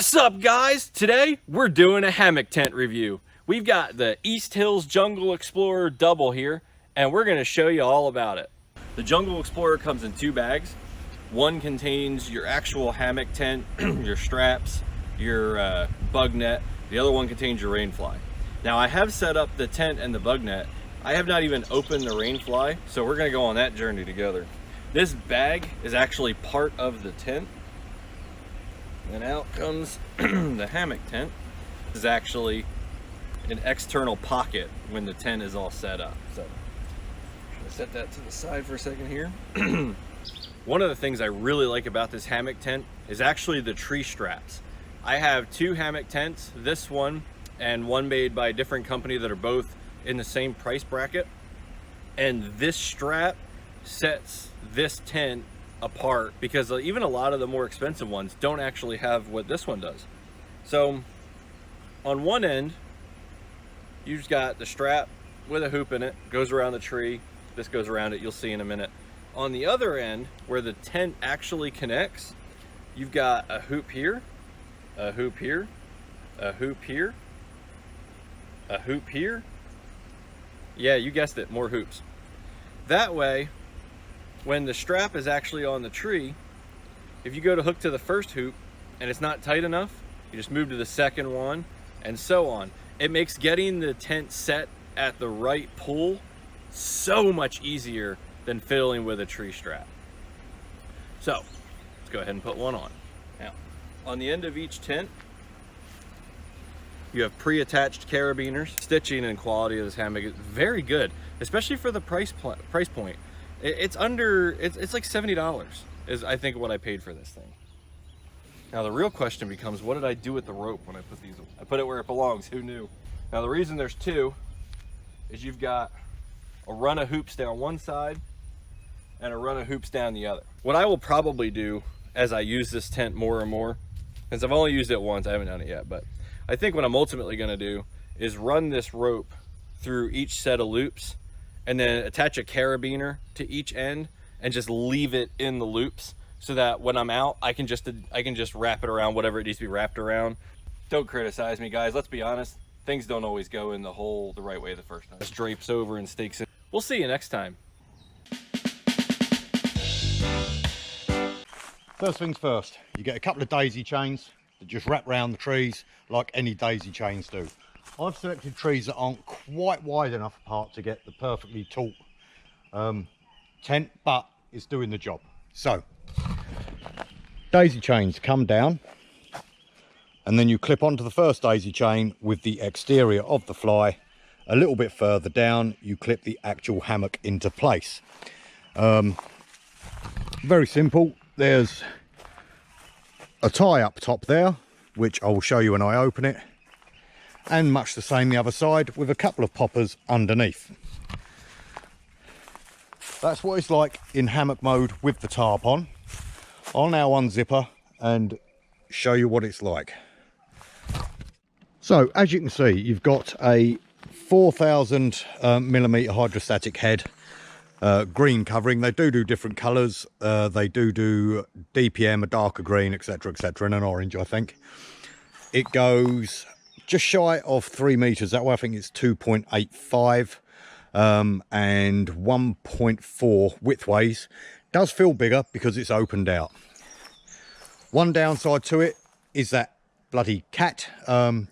What's up, guys? Today we're doing a hammock tent review. We've got the East Hills Jungle Explorer double here, and we're going to show you all about it. The Jungle Explorer comes in 2 bags. One contains your actual hammock tent, your straps, your bug net. The other one contains your rain fly. Now I have set up the tent and the bug net. I have not even opened the rain fly, so we're going to go on that journey together. This bag is actually part of the tent. And out comes the hammock tent. This is actually an external pocket when the tent is all set up. So I'm gonna set that to the side for a second here. One of the things I really like about this hammock tent is actually the tree straps. I have 2 hammock tents, this one and one made by a different company that are both in the same price bracket. And this strap sets this tent apart because even a lot of the more expensive ones don't actually have what this one does. So on one end you just got the strap with a hoop in it, goes around the tree. This goes around it, you'll see in a minute. On the other end, where the tent actually connects, you've got a hoop here, a hoop here, a hoop here, a hoop here. Yeah, you guessed it, more hoops. That way, when the strap is actually on the tree, if you go to hook to the first hoop and it's not tight enough, you just move to the second one, and so on. It makes getting the tent set at the right pull so much easier than fiddling with a tree strap. So let's go ahead and put one on. Now, on the end of each tent, you have pre-attached carabiners. Stitching and quality of this hammock is very good, especially for the price point. It's like $70 is I think what I paid for this thing. Now the real question becomes, what did I do with the rope when I put these? I put it where it belongs, who knew? Now the reason there's 2 is you've got a run of hoops down one side and a run of hoops down the other. What I will probably do as I use this tent more and more, since I've only used it once, I haven't done it yet, but I think what I'm ultimately gonna do is run this rope through each set of loops and then attach a carabiner to each end and just leave it in the loops so that when I'm out, I can just wrap it around whatever it needs to be wrapped around. Don't criticize me, guys. Let's be honest. Things don't always go in the right way the first time. Just drapes over and stakes it. We'll see you next time. First things first, you get a couple of daisy chains that just wrap around the trees like any daisy chains do. I've selected trees that aren't quite wide enough apart to get the perfectly taut tent, but it's doing the job. So, daisy chains come down, and then you clip onto the first daisy chain with the exterior of the fly. A little bit further down, you clip the actual hammock into place. Very simple. There's a tie up top there, which I will show you when I open it. And much the same the other side with a couple of poppers underneath. That's what it's like in hammock mode with the tarp on. I'll now unzip her and show you what it's like. So as you can see, you've got a 4000 millimeter hydrostatic head, green covering. They do different colors. They do DPM, a darker green, etc, and an orange, I think. It goes just shy of 3 meters that way. I think it's 2.85 and 1.4 widthways. Does feel bigger because it's opened out. One downside to it is that bloody cat.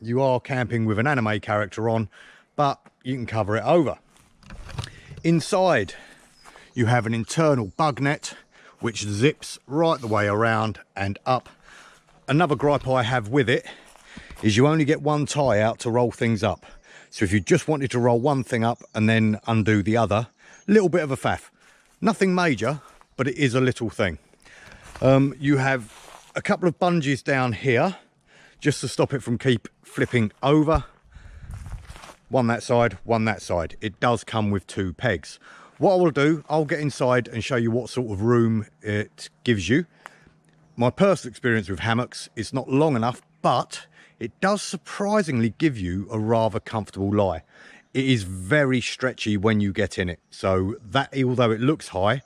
You are camping with an anime character on, but you can cover it over. Inside you have an internal bug net which zips right the way around and up. Another gripe I have with it is you only get one tie out to roll things up. So if you just wanted to roll one thing up and then undo the other, little bit of a faff. Nothing major, but it is a little thing. You have a couple of bungees down here just to stop it from keep flipping over. One that side, one that side. It does come with 2 pegs. What I will do, I'll get inside and show you what sort of room it gives you. My personal experience with hammocks, it's not long enough, but it does surprisingly give you a rather comfortable lie. It is very stretchy when you get in it. So that, although it looks high,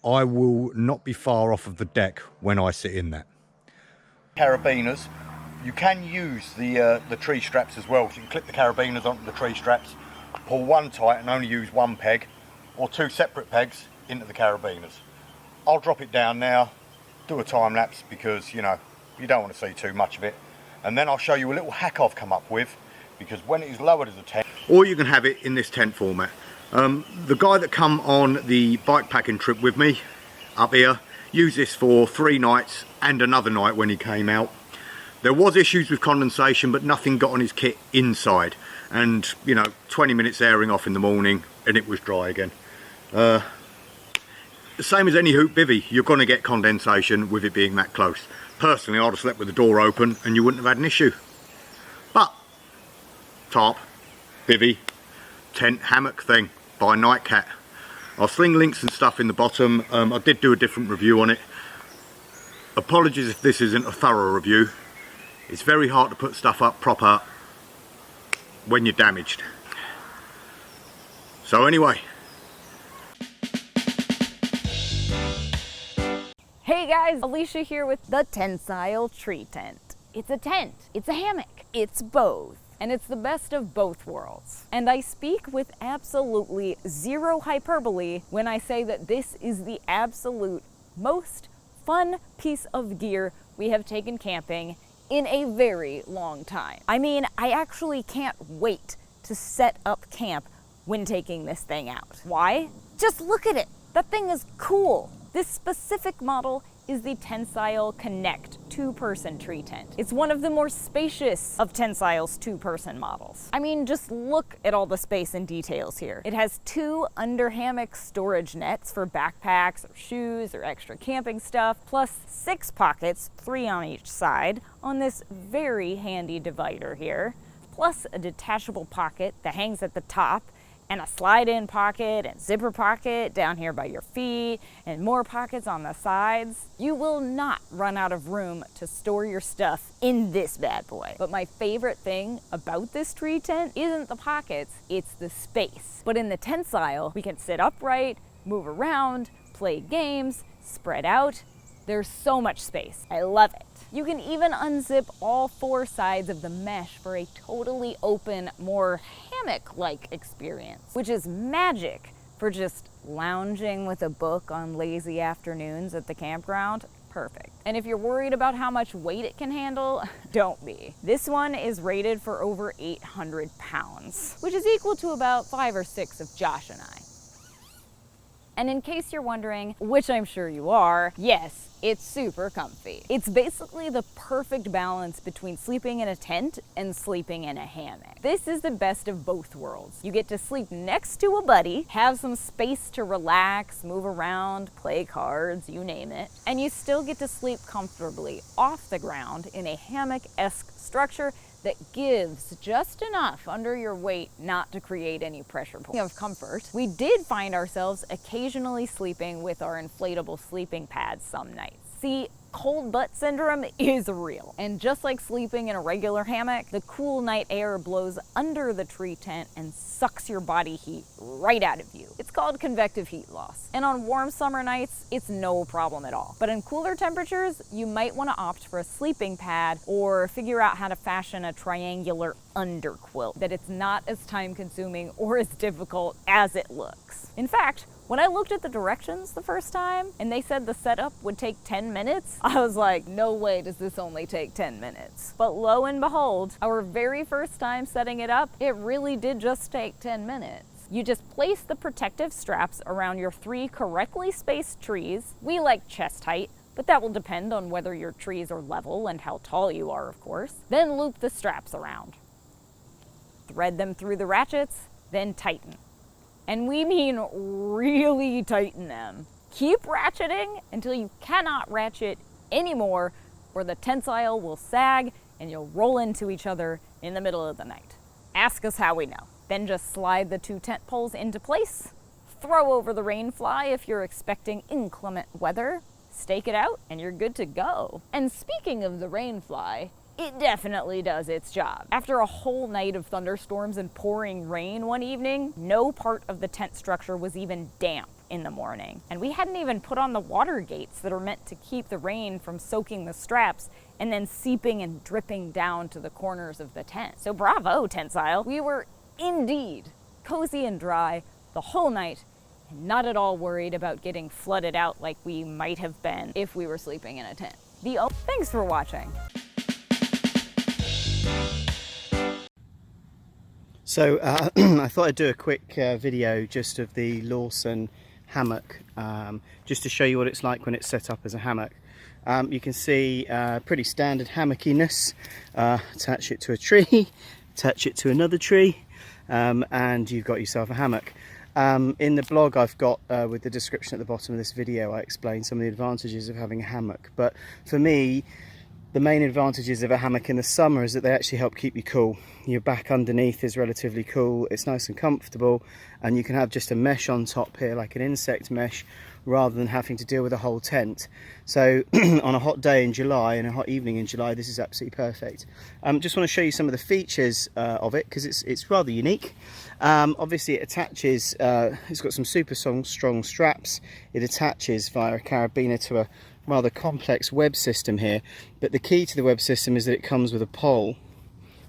I will not be far off of the deck when I sit in that. Carabiners, You can use the tree straps as well. So you can clip the carabiners onto the tree straps, pull one tight and only use one peg, or two separate pegs into the carabiners. I'll drop it down now, do a time lapse because, you know, you don't want to see too much of it. And then I'll show you a little hack I've come up with, because when it is lowered as a tent, or you can have it in this tent format. The guy that come on the bike packing trip with me up here used this for 3 nights and another night when he came out. There was issues with condensation, but nothing got on his kit inside. And, you know, 20 minutes airing off in the morning and it was dry again. The same as any hoop bivvy, you're going to get condensation with it being that close. Personally, I'd have slept with the door open and you wouldn't have had an issue. But, tarp, bivvy, tent, hammock thing by Nightcat. I'll sling links and stuff in the bottom. I did do a different review on it. Apologies if this isn't a thorough review. It's very hard to put stuff up proper when you're damaged. So anyway. Hey guys, Alicia here with the Tentsile Tree Tent. It's a tent, it's a hammock, it's both. And it's the best of both worlds. And I speak with absolutely zero hyperbole when I say that this is the absolute most fun piece of gear we have taken camping in a very long time. I mean, I actually can't wait to set up camp when taking this thing out. Why? Just look at it. That thing is cool. This specific model is the Tentsile Connect 2-person tree tent. It's one of the more spacious of Tentsile's 2-person models. I mean, just look at all the space and details here. It has 2 under hammock storage nets for backpacks or shoes or extra camping stuff, plus 6 pockets, 3 on each side, on this very handy divider here, plus a detachable pocket that hangs at the top, and a slide-in pocket and zipper pocket down here by your feet, and more pockets on the sides. You will not run out of room to store your stuff in this bad boy. But my favorite thing about this tree tent isn't the pockets, it's the space. But in the Tentsile, we can sit upright, move around, play games, spread out. There's so much space. I love it. You can even unzip all 4 sides of the mesh for a totally open, more hammock-like experience, which is magic for just lounging with a book on lazy afternoons at the campground. Perfect. And if you're worried about how much weight it can handle, don't be. This one is rated for over 800 pounds, which is equal to about 5 or 6 of Josh and I. And in case you're wondering, which I'm sure you are, yes, it's super comfy. It's basically the perfect balance between sleeping in a tent and sleeping in a hammock. This is the best of both worlds. You get to sleep next to a buddy, have some space to relax, move around, play cards, you name it, and you still get to sleep comfortably off the ground in a hammock-esque structure that gives just enough under your weight not to create any pressure points. Of comfort, we did find ourselves occasionally sleeping with our inflatable sleeping pads some nights. See, cold butt syndrome is real. And just like sleeping in a regular hammock, the cool night air blows under the tree tent and sucks your body heat right out of you. It's called convective heat loss. And on warm summer nights, it's no problem at all. But in cooler temperatures, you might want to opt for a sleeping pad or figure out how to fashion a triangular underquilt that it's not as time consuming or as difficult as it looks. In fact, when I looked at the directions the first time and they said the setup would take 10 minutes, I was like, no way does this only take 10 minutes. But lo and behold, our very first time setting it up, it really did just take 10 minutes. You just place the protective straps around your 3 correctly spaced trees. We like chest height, but that will depend on whether your trees are level and how tall you are, of course. Then loop the straps around. Thread them through the ratchets, then tighten. And we mean really tighten them. Keep ratcheting until you cannot ratchet anymore, or the Tentsile will sag and you'll roll into each other in the middle of the night. Ask us how we know. Then just slide the 2 tent poles into place, throw over the rain fly if you're expecting inclement weather, stake it out, and you're good to go. And speaking of the rain fly, it definitely does its job. After a whole night of thunderstorms and pouring rain one evening, no part of the tent structure was even damp in the morning. And we hadn't even put on the water gates that are meant to keep the rain from soaking the straps and then seeping and dripping down to the corners of the tent. So bravo, Tentsile. We were indeed cozy and dry the whole night, and not at all worried about getting flooded out like we might have been if we were sleeping in a tent. Thanks for watching. So I thought I'd do a quick video just of the Lawson hammock, just to show you what it's like when it's set up as a hammock. You can see pretty standard hammockiness. Attach it to a tree, attach it to another tree, and you've got yourself a hammock. In the blog I've got, with the description at the bottom of this video, I explain some of the advantages of having a hammock. But for me, the main advantages of a hammock in the summer is that they actually help keep you cool. Your back underneath is relatively cool, it's nice and comfortable, and you can have just a mesh on top here, like an insect mesh, rather than having to deal with a whole tent. So on a hot day in July and a hot evening in July, this is absolutely perfect. Just want to show you some of the features of it, because it's rather unique. Obviously it attaches, it's got some super strong straps. It attaches via a carabiner to a rather complex web system here, but the key to the web system is that it comes with a pole.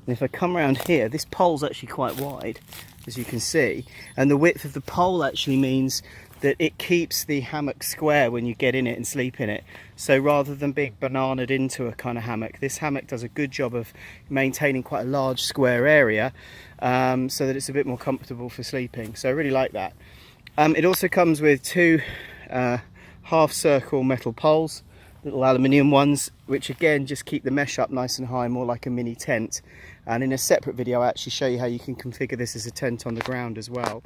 And if I come around here, this pole's actually quite wide, as you can see, and the width of the pole actually means that it keeps the hammock square when you get in it and sleep in it. So rather than being bananaed into a kind of hammock, this hammock does a good job of maintaining quite a large square area, so that it's a bit more comfortable for sleeping. So I really like that. It also comes with two half circle metal poles, little aluminium ones, which again just keep the mesh up nice and high, more like a mini tent. And in a separate video I actually show you how you can configure this as a tent on the ground as well.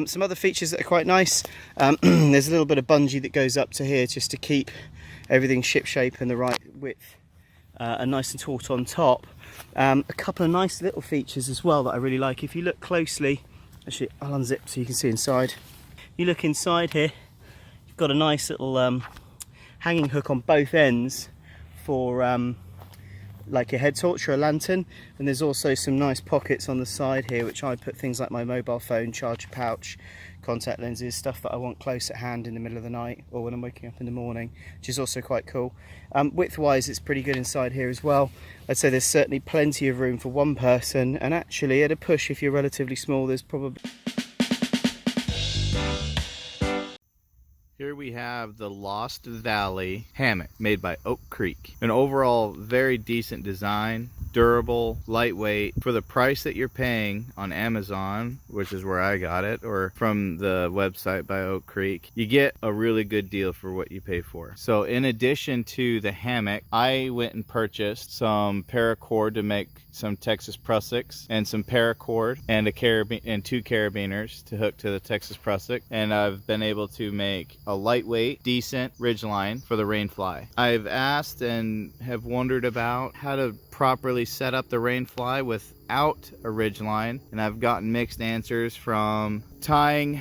Some other features that are quite nice, there's a little bit of bungee that goes up to here just to keep everything ship shape and the right width and nice and taut on top. A couple of nice little features as well that I really like. If you look closely, actually I'll unzip so you can see inside. You look inside here, you've got a nice little hanging hook on both ends for like a head torch or a lantern, and there's also some nice pockets on the side here which I put things like my mobile phone, charger pouch, contact lenses, stuff that I want close at hand in the middle of the night or when I'm waking up in the morning, which is also quite cool. Width wise it's pretty good inside here as well. I'd say there's certainly plenty of room for one person, and actually at a push, if you're relatively small, there's probably... Here we have the Lost Valley hammock made by Oak Creek. An overall very decent design, durable, lightweight. For the price that you're paying on Amazon, which is where I got it, or from the website by Oak Creek, you get a really good deal for what you pay for. So in addition to the hammock, I went and purchased some paracord to make some Texas prussics, and some paracord and two carabiners to hook to the Texas prussic, and I've been able to make a lightweight, decent ridgeline for the rainfly. I've asked and have wondered about how to properly set up the rainfly without a ridgeline, and I've gotten mixed answers, from tying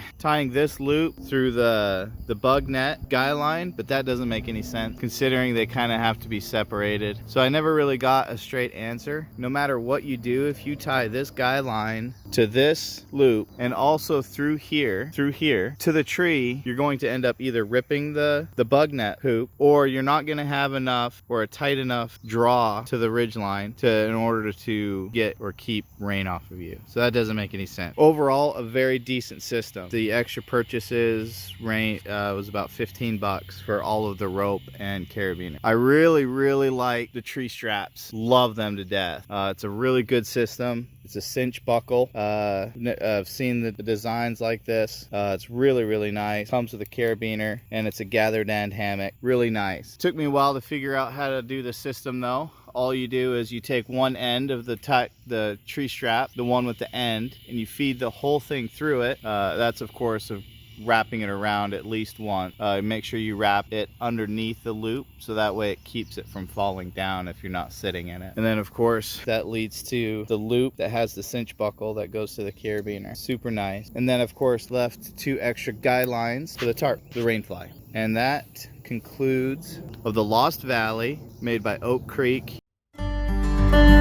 this loop through the bug net guy line, but that doesn't make any sense considering they kind of have to be separated. So I never really got a straight answer. No matter what you do, if you tie this guy line to this loop and also through here to the tree, you're going to end up either ripping the bug net hoop, or you're not going to have enough or a tight enough draw to the ridge line in order to get or keep rain off of you. So that doesn't make any sense. Overall, a very decent system. The extra purchases was about 15 bucks for all of the rope and carabiner. I really like the tree straps. Love them to death. It's a really good system. It's a cinch buckle. I've seen the designs like this. It's really nice. Comes with a carabiner, and it's a gathered end hammock. Really nice. Took me a while to figure out how to do the system though. All you do is you take one end of the tree strap, the one with the end, and you feed the whole thing through it. That's of course wrapping it around at least once. Make sure you wrap it underneath the loop so that way it keeps it from falling down if you're not sitting in it. And then of course that leads to the loop that has the cinch buckle that goes to the carabiner. Super nice. And then of course left 2 extra guy lines for the tarp, the rainfly. And that concludes of the Lost Valley made by Oak Creek. Bye.